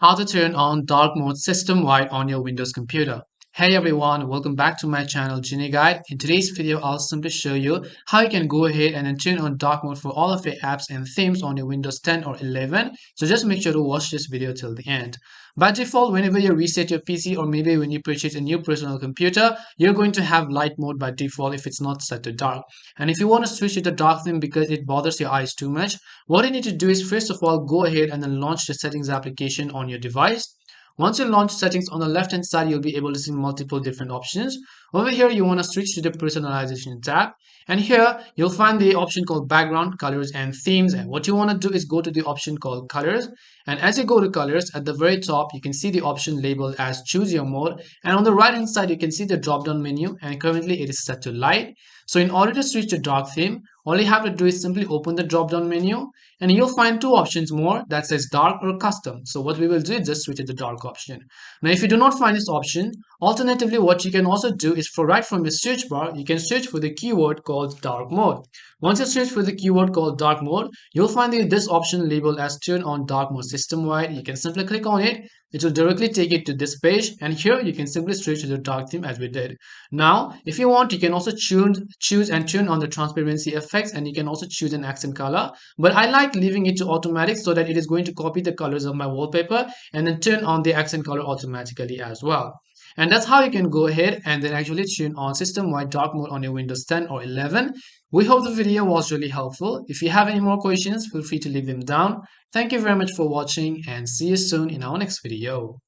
How to turn on dark mode system-wide on your Windows computer. Hey everyone, welcome back to my channel Genie Guide. In today's video, I'll simply show you how you can go ahead and then turn on dark mode for all of your apps and themes on your Windows 10 or 11. So just make sure to watch this video till the end. By default, whenever you reset your PC or maybe when you purchase a new personal computer, you're going to have light mode by default if it's not set to dark. And if you want to switch to the dark theme because it bothers your eyes too much, what you need to do is first of all go ahead and then launch the settings application on your device. Once you launch settings, on the left hand side you'll be able to see multiple different options. Over here you want to switch to the personalization tab, and here you'll find the option called background, colors and themes. And what you want to do is go to the option called colors, and as you go to colors, at the very top you can see the option labeled as choose your mode, and on the right hand side you can see the drop down menu, and currently it is set to light. So in order to switch to dark theme, all you have to do is simply open the drop down menu, and you'll find two options more that says dark or custom. So what we will do is just switch to the dark option. Now if you do not find this option, alternatively what you can also do is right from your search bar you can search for the keyword called dark mode. Once you search for the keyword called dark mode, you'll find this option labeled as turn on dark mode system wide. You can simply click on it. It will directly take it to this page, and here you can simply switch to the dark theme as we did. Now if you want, you can also choose and turn on the transparency effects, and you can also choose an accent color, but I like leaving it to automatic so that it is going to copy the colors of my wallpaper and then turn on the accent color automatically as well. And that's how you can go ahead and then actually turn on system-wide dark mode on your Windows 10 or 11. We hope the video was really helpful. If you have any more questions, feel free to leave them down. Thank you very much for watching, and see you soon in our next video.